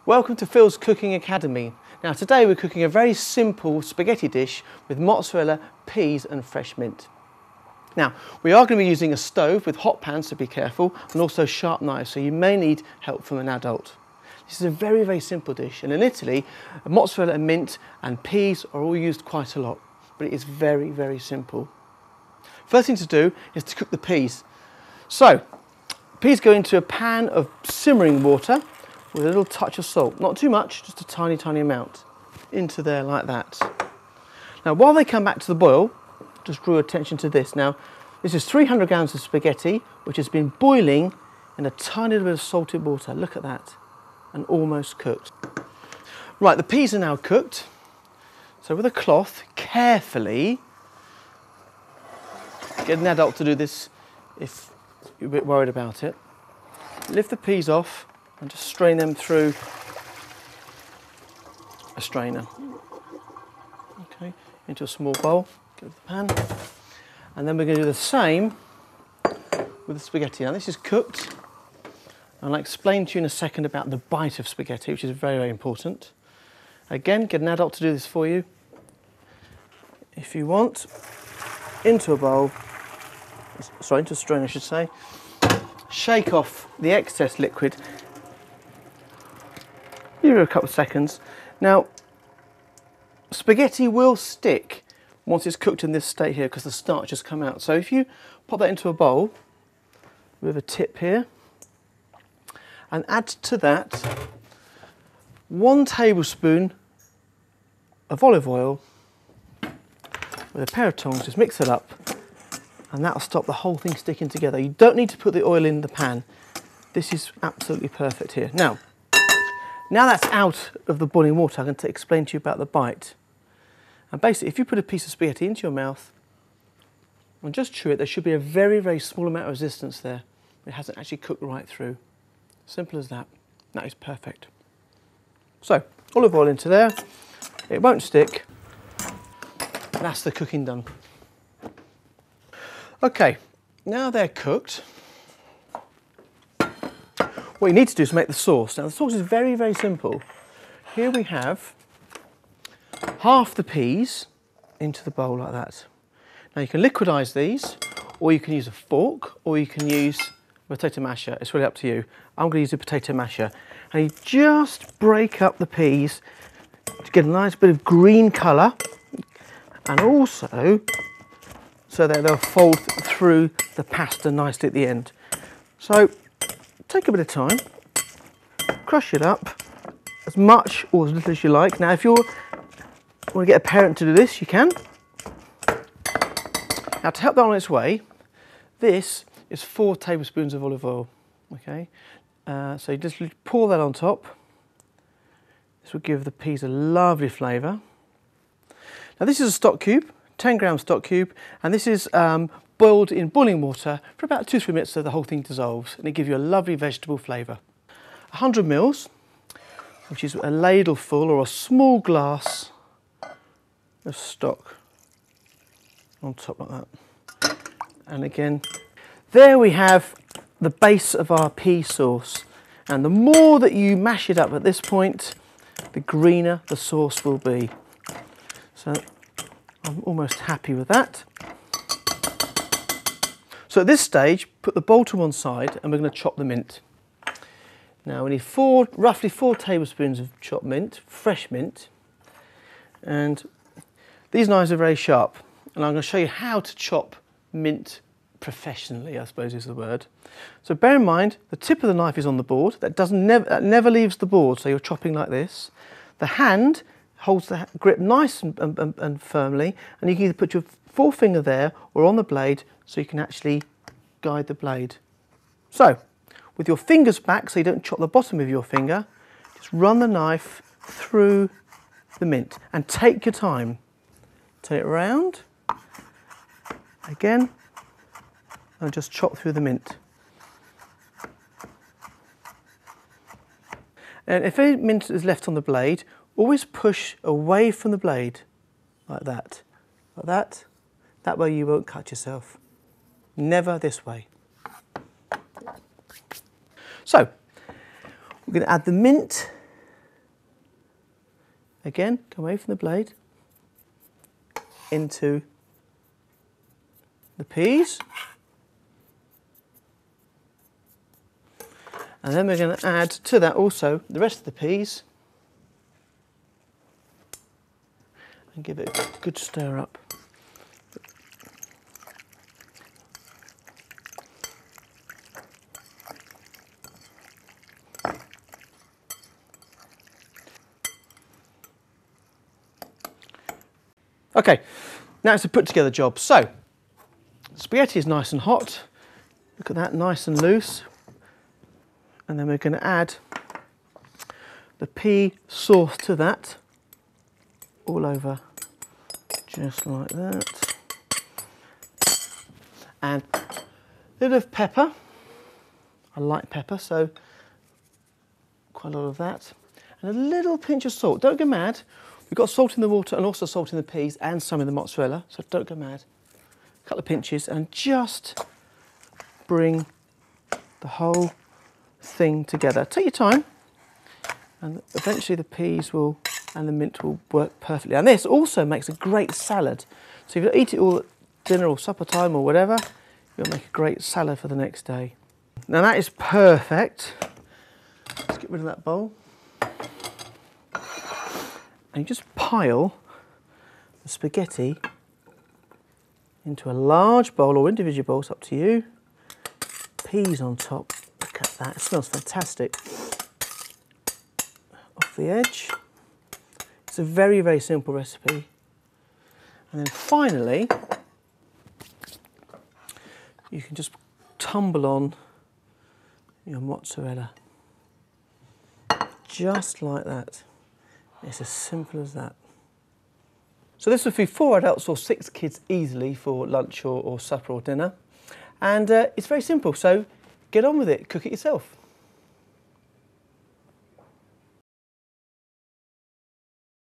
Welcome to Phil's Cooking Academy. Now today we're cooking a very simple spaghetti dish with mozzarella, peas and fresh mint. Now we are going to be using a stove with hot pans, so be careful, and also sharp knives, so you may need help from an adult. This is a very, very simple dish, and in Italy mozzarella and mint and peas are all used quite a lot, but it is very, very simple. First thing to do is to cook the peas. So peas go into a pan of simmering water with a little touch of salt, not too much, just a tiny, tiny amount, into there like that. Now while they come back to the boil, just draw attention to this. Now this is 300 grams of spaghetti which has been boiling in a tiny little bit of salted water. Look at that, and almost cooked. Right, the peas are now cooked. So with a cloth, carefully, get an adult to do this if you're a bit worried about it. Lift the peas off and just strain them through a strainer. Okay, into a small bowl, give it the pan. And then we're going to do the same with the spaghetti. Now this is cooked, and I'll explain to you in a second about the bite of spaghetti, which is very, very important. Again, get an adult to do this for you. If you want, into a bowl, sorry, into a strainer I should say. Shake off the excess liquid. Give it a couple of seconds. Now, spaghetti will stick once it's cooked in this state here because the starch has come out. So if you pop that into a bowl with a tip here and add to that 1 tablespoon of olive oil with a pair of tongs, just mix it up, and that'll stop the whole thing sticking together. You don't need to put the oil in the pan. This is absolutely perfect here. Now that's out of the boiling water, I'm going to explain to you about the bite. And basically, if you put a piece of spaghetti into your mouth and just chew it, there should be a very, very small amount of resistance there. It hasn't actually cooked right through. Simple as that. That is perfect. So, olive oil into there. It won't stick. That's the cooking done. Okay, now they're cooked. What you need to do is make the sauce. Now the sauce is very, very simple. Here we have half the peas into the bowl like that. Now you can liquidize these, or you can use a fork, or you can use a potato masher. It's really up to you. I'm going to use a potato masher. And you just break up the peas to get a nice bit of green colour, and also so that they'll fold through the pasta nicely at the end. So take a bit of time, crush it up as much or as little as you like. Now if you want to get a parent to do this, you can. Now to help that on its way, this is 4 tablespoons of olive oil. Okay, so you just pour that on top. This will give the peas a lovely flavour. Now this is a stock cube, 10 gram stock cube, and this is boiled in boiling water for about 2-3 minutes so the whole thing dissolves, and it gives you a lovely vegetable flavour. 100 mils, which is a ladle full or a small glass of stock on top like that. And again, there we have the base of our pea sauce. And the more that you mash it up at this point, the greener the sauce will be. So I'm almost happy with that. So at this stage, put the bowl to one side and we're going to chop the mint. Now we need roughly 4 tablespoons of chopped mint, fresh mint. And these knives are very sharp. And I'm going to show you how to chop mint professionally, I suppose is the word. So bear in mind, the tip of the knife is on the board. That never leaves the board, so you're chopping like this. The hand holds the grip nice and firmly, and you can either put your forefinger there or on the blade so you can actually guide the blade. So, with your fingers back so you don't chop the bottom of your finger, just run the knife through the mint and take your time. Turn it around, again, and just chop through the mint. And if any mint is left on the blade, always push away from the blade, like that, like that. That way you won't cut yourself. Never this way. So, we're going to add the mint Again, come away from the blade, into the peas. And then we're going to add to that also the rest of the peas and give it a good stir up. Okay, now it's a put together job. So, spaghetti is nice and hot. Look at that, nice and loose. And then we're going to add the pea sauce to that, all over, just like that. And a bit of pepper. I like pepper, so quite a lot of that. And a little pinch of salt. Don't go mad. We've got salt in the water and also salt in the peas and some in the mozzarella, so don't go mad. A couple of pinches and just bring the whole thing together. Take your time and eventually the peas will and the mint will work perfectly. And this also makes a great salad. So if you eat it all at dinner or supper time or whatever, you'll make a great salad for the next day. Now that is perfect. Let's get rid of that bowl. And you just pile the spaghetti into a large bowl or individual bowls, up to you. Peas on top, look at that, it smells fantastic. Off the edge. It's a very, very simple recipe. And then finally, you can just tumble on your mozzarella. Just like that. It's as simple as that. So this would feed 4 adults or 6 kids easily for lunch or supper or dinner. And it's very simple, so get on with it, cook it yourself.